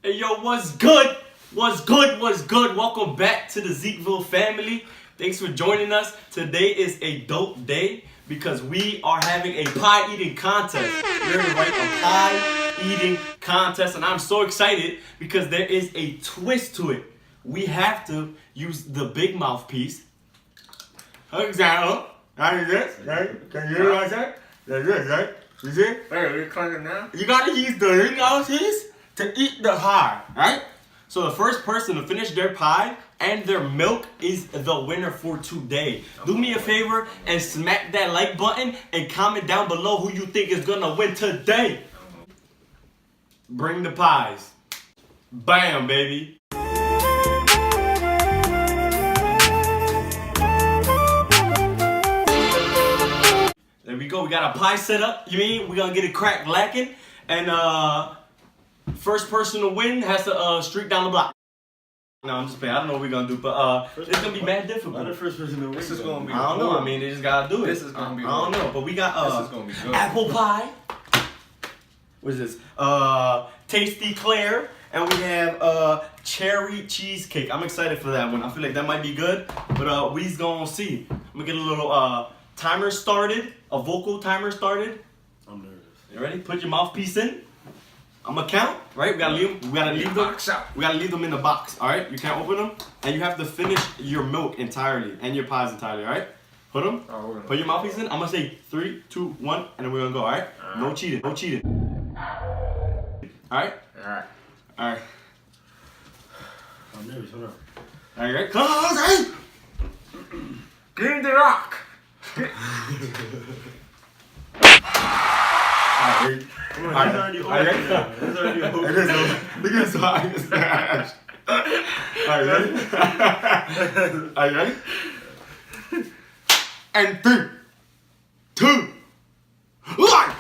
Hey yo, what's good? What's good? What's good? Welcome back to the Zekeville family. Thanks for joining us. Today is a dope day because we are having a pie eating contest. We're going to write a pie eating contest, and I'm so excited because there is a twist to it. We have to use the big mouthpiece. For example, like this, right? Can you hear what I said? Like this, right? You see? Hey, we're clicking now? You gotta use the ring mouthpiece to eat the pie, right? So the first person to finish their pie and their milk is the winner for today. Do me a favor and smack that like button and comment down below who you think is gonna win today. Bring the pies. Bam, baby. There we go. We got a pie set up. You mean we're gonna get it crack lacking, and first person to win has to streak down the block. No, I'm just playing. I don't know what we're gonna do, but it's gonna be mad difficult. Not the first person to win. This is gonna be. I don't know. I mean, they just gotta do it. This is gonna be. I don't know, but we got This is gonna be good. apple pie. What is this? Tasty Claire, and we have cherry cheesecake. I'm excited for that one. I feel like that might be good, but we's gonna see. I'm gonna get a little timer started, a vocal timer started. I'm nervous. You ready? Put your mouthpiece in. I'm gonna count, right? We gotta leave them. We gotta leave them. Box out. We gotta leave them in the box. All right. You can't open them, and you have to finish your milk entirely and your pies entirely. All right. Put them. Oh, we're gonna Put your mouthpiece in. I'm gonna say 3, 2, 1, and then we're gonna go. All right. No cheating. No cheating. All right. Alright. All right. I'm nervous. Hold on. All right. Come on, hey! Give me the rock. Alright. Come on, he's already over. He's already over. Look at his eyes. Alright, ready? Alright, ready? And 3, 2, 1!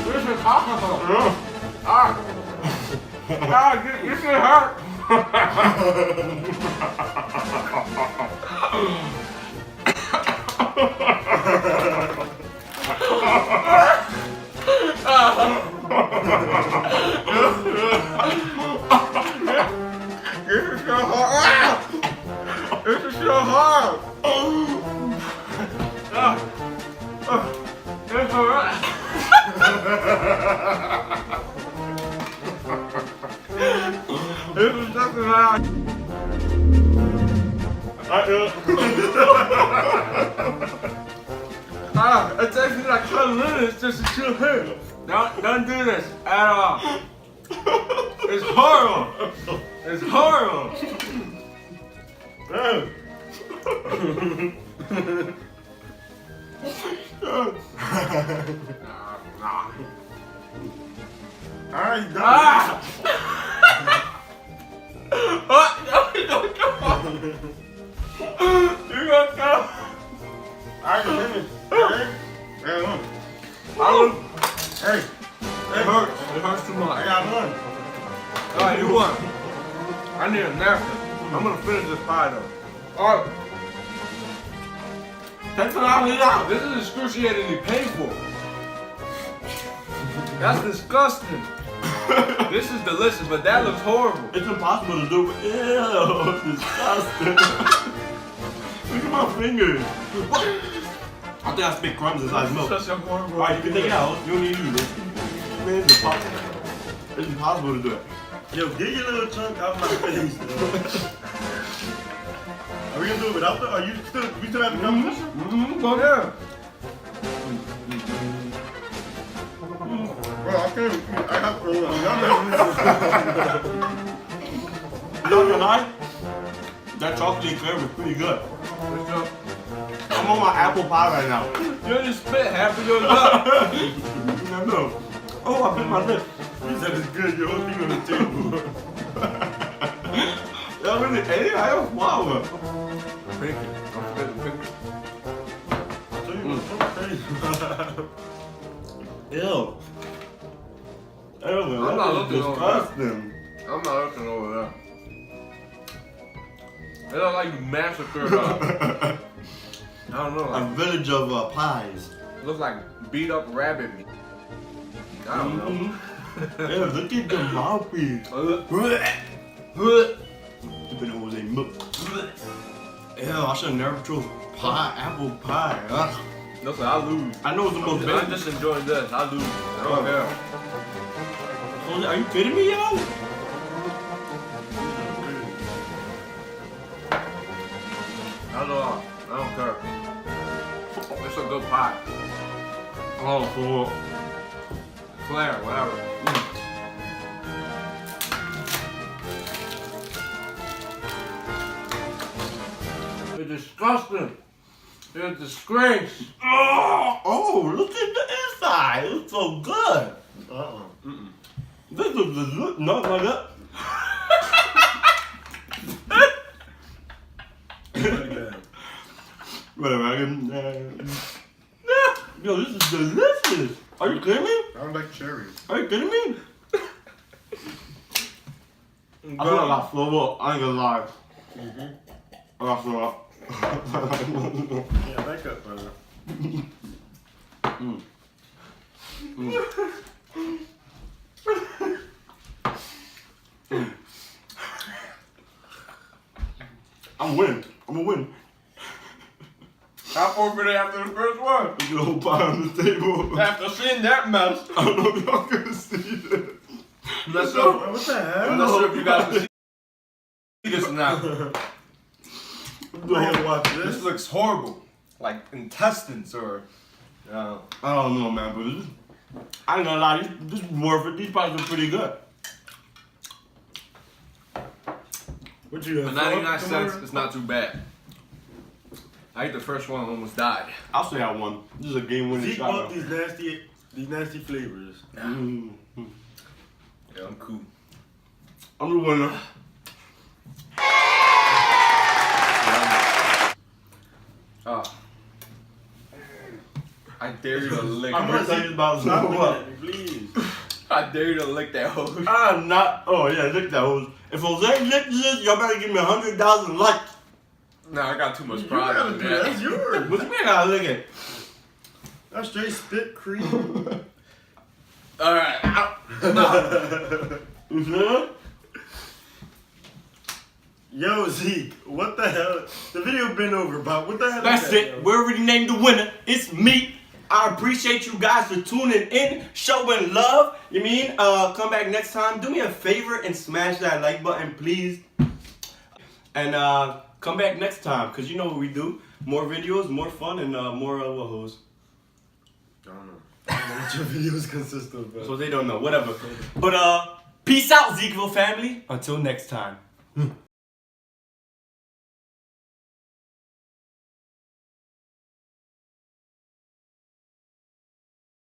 This is alcohol. This shit hurt. This is so hard. This is so hard. This hurts. This is just around. It takes me like 10 minutes just to chill here. Don't do this at all. It's horrible. It's horrible. Alright, done. You got go. Alright, finish. Hey. Hey, it hurts. It hurts too I much. got one. Alright, you won. I need a napkin. I'm gonna finish this pie though. Alright. Thanks for allowing me out. This is excruciatingly painful. That's disgusting. This is delicious, but that looks horrible. It's impossible to do, but ew, disgusting. Look at my fingers. I think I spit crumbs inside the milk. Such a horrible. Alright, you can take it out. You don't need to use it. Man, it's impossible. It's impossible to do it. Yo, get your little chunk out my face. Are we gonna do it without the? Are you still? We still have the competition? Go there. Bro, I can't. I have to. Not gonna lie, that chocolate eclair was pretty good. I'm on my apple pie right now. You just spit half of your lip. I know. Oh, I bit my lip. You said it's good. Your whole thing on the table. Y'all really ate it? I was flour. Pinky. I'm spitting pinky. I'll tell you what's so crazy. Ew. Ew, man, I'm not that is looking over disgusting. I'm not looking over there. It look like you massacred I don't know. A Like, village of pies. it looks like beat up rabbit meat. I don't know. Yeah, look at the mouthpiece. Depending on what they milk. Ew, I should have never chose pie, apple pie. Ugh. Looks like I lose. I know it's the most I'm basic. just enjoying this. I lose. I don't care. Are you kidding me, yo? I don't care. It's a good pie. Oh, cool. Claire, whatever. It's disgusting. It's a disgrace. Oh, look at the inside. It looks so good. This looks not like that. Whatever, I can. Yo, this is delicious. Are you kidding me? I don't like cherries. Are you kidding me? I feel like I throw up. I ain't gonna lie. I got throw up. Yeah, back up, brother. I'm winning. I'm gonna win. I forfeited after the first one. Look at the whole pie on the table. After seeing that mess. I don't know if y'all gonna see this. I'm not sure, What the hell? I'm not sure if you guys can see this or not. I have to watch This this. looks horrible. Like intestines or. I don't know, man, but this, I ain't gonna lie, this is worth it. These pies are pretty good. What you For 99 cents, it's not too bad. I ate the first one and almost died. I'll say I won. This is a game-winning Zeke shot. want these nasty flavors. Mm. Yeah, I'm cool. I'm the winner. I dare you to lick. I'm excited about Stop this. looking at me, please. I dare you to lick that hose. I'm not. Oh yeah, lick that hose. If Jose licks this, y'all better give me 100,000 likes. No, I got too much You pride gotta on do that. That's that. yours. What you mean I gotta lick it? That's straight spit cream. Alright. You sure? Yo, Zeke, what the hell? The video been over, but what the hell? That's is that, it. yo? We already named the winner. It's me. I appreciate you guys for tuning in, showing love. You mean? Come back next time. Do me a favor and smash that like button, please. And come back next time, cause you know what we do. More videos, more fun, and more what hoes. I don't know. I don't know what your videos consist of, bro. So they don't know. Whatever. But peace out, Zekeville family. Until next time.